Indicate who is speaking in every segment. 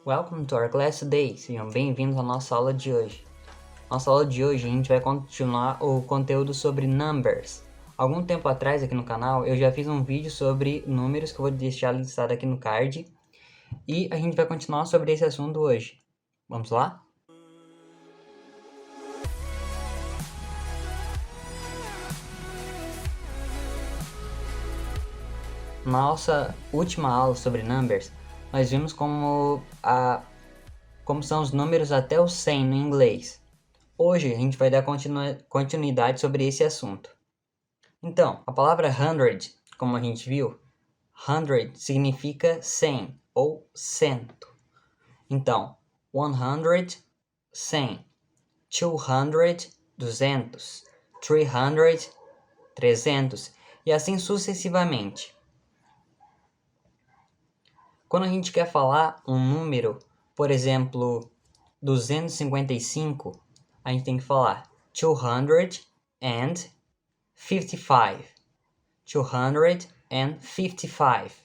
Speaker 1: Welcome to our class today. Sejam bem-vindos à nossa aula de hoje. Nossa aula de hoje a gente vai continuar o conteúdo sobre numbers. Algum tempo atrás aqui no canal eu já fiz um vídeo sobre números que eu vou deixar listado aqui no card. E a gente vai continuar sobre esse assunto hoje. Vamos lá? Na nossa última aula sobre numbers, nós vimos como são os números até o 100 no inglês. Hoje a gente vai dar continuidade sobre esse assunto. Então, a palavra 100, como a gente viu, 100 significa 100 ou cento. Então, 100, 100, 200, 200, 300, 300 e assim sucessivamente. Quando a gente quer falar um número, por exemplo, 255, a gente tem que falar 255. 255.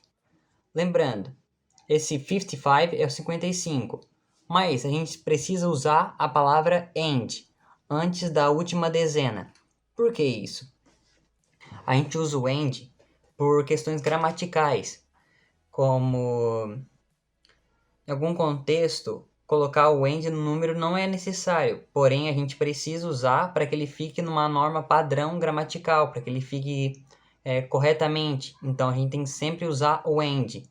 Speaker 1: Lembrando, esse 55 é o 55, mas a gente precisa usar a palavra and antes da última dezena. Por que isso? A gente usa o and por questões gramaticais, como em algum contexto colocar o and no número não é necessário, porém a gente precisa usar para que ele fique numa norma padrão gramatical, para que ele fique corretamente. Então a gente tem que sempre usar o and.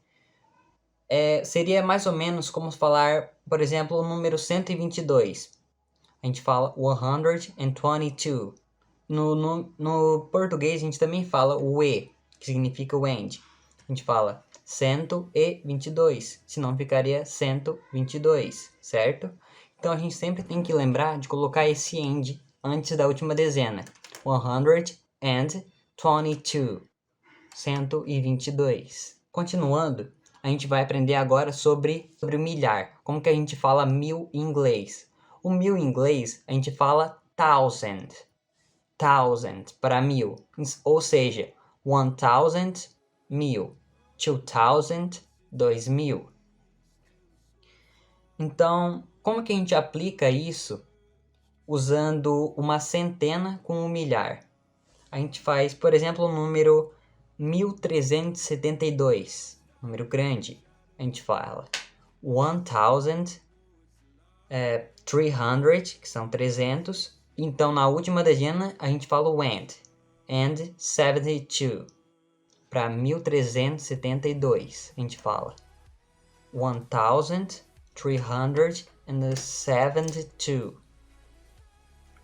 Speaker 1: Seria mais ou menos como falar, por exemplo, o número 122. A gente fala 122. No português a gente também fala o e, que significa o and. A gente fala 122, senão ficaria 122, certo? Então a gente sempre tem que lembrar de colocar esse and antes da última dezena. 122, 122. Continuando, a gente vai aprender agora sobre o milhar. Como que a gente fala mil em inglês? O mil em inglês a gente fala thousand. Thousand para mil. Ou seja, 1000, mil. 2000, 2000. Então, como que a gente aplica isso usando uma centena com um milhar? A gente faz, por exemplo, o número 1372, número grande. A gente fala 1300, que são 300. Então, na última dezena, a gente fala o and 72. Para 1372, a gente fala 1372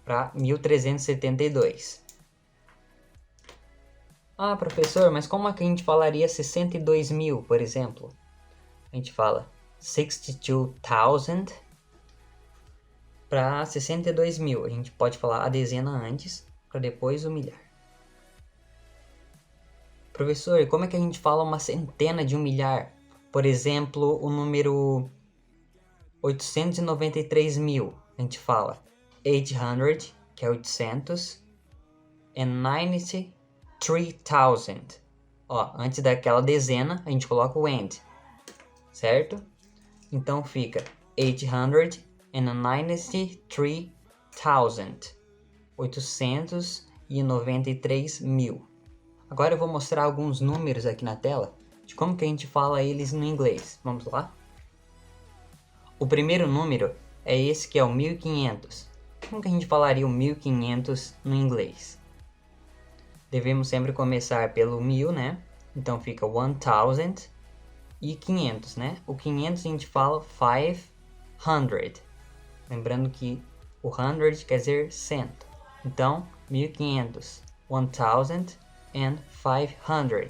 Speaker 1: para 1372. Ah, professor, mas como é que a gente falaria 62 mil, por exemplo? A gente fala 62,000 para 62 mil. A gente pode falar a dezena antes para depois o milhar. Professor, e como é que a gente fala uma centena de um milhar? Por exemplo, o número 893 mil. A gente fala 800, que é 800, and 93,000. Antes daquela dezena, a gente coloca o and, certo? Então fica 893,000. 893 mil. Agora eu vou mostrar alguns números aqui na tela de como que a gente fala eles no inglês. Vamos lá? O primeiro número é esse que é o 1500. Como que a gente falaria o 1500 no inglês? Devemos sempre começar pelo 1000, né? Então fica 1000 e 500, né? O 500 a gente fala 500. Lembrando que o 100 quer dizer 100. Então, 1500. 1500. 1500.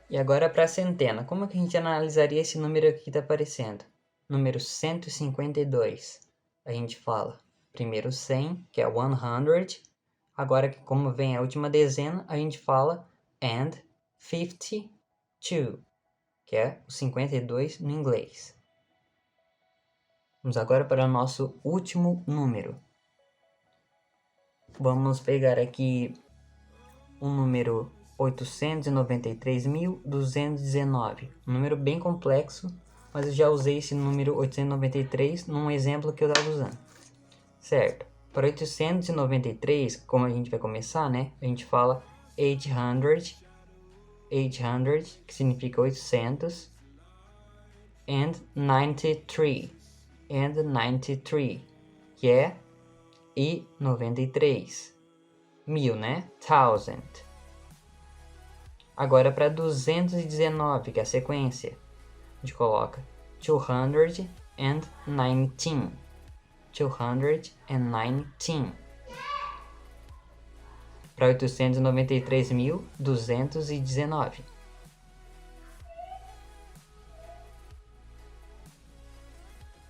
Speaker 1: E agora para a centena. Como que a gente analisaria esse número aqui que está aparecendo? Número 152. A gente fala primeiro 100, que é 100. Agora, como vem a última dezena, a gente fala and 52, que é o 52 no inglês. Vamos agora para o nosso último número. Vamos pegar aqui o número 893.219. Um número bem complexo, mas eu já usei esse número 893 num exemplo que eu estava usando. Certo? Para 893, como a gente vai começar, né? A gente fala 800, que significa 800, and 93, que é e 93. 1000, né? 1000. Agora para 219, que é a sequência, a gente coloca 219. 219. Para 893.219.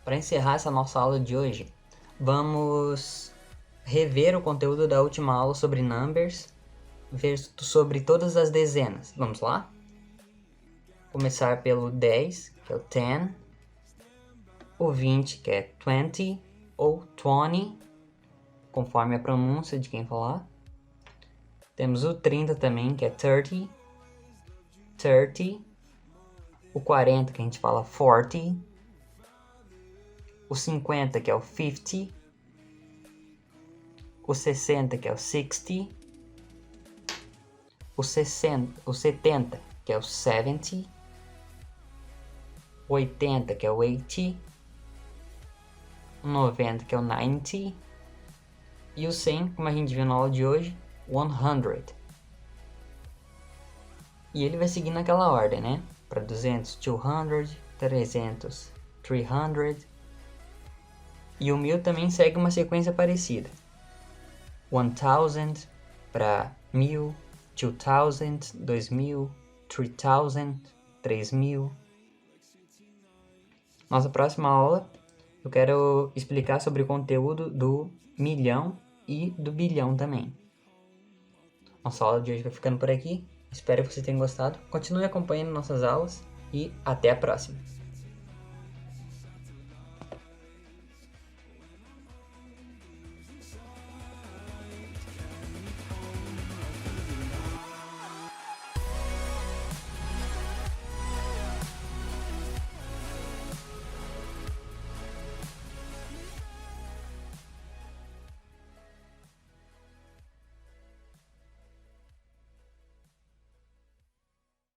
Speaker 1: Para encerrar essa nossa aula de hoje, vamos rever o conteúdo da última aula sobre numbers, ver sobre todas as dezenas. Vamos lá? Começar pelo 10, que é o 10, o 20, que é 20 ou 20, conforme a pronúncia de quem falar. Temos o 30 também, que é 30, o 40, que a gente fala 40, o 50, que é o 50, o 60, que é o 60, o 70, que é o 70, o 80, que é o 80, o 90, que é o 90, e o 100, como a gente viu na aula de hoje, 100. E ele vai seguir naquela ordem, né? Para 200, 200, 300, 300. E o 1000 também segue uma sequência parecida. 1000 para 1000, 2000, 2000, 3000, 3000. Nossa próxima aula, eu quero explicar sobre o conteúdo do milhão e do bilhão também. Nossa aula de hoje vai ficando por aqui. Espero que você tenha gostado. Continue acompanhando nossas aulas e até a próxima.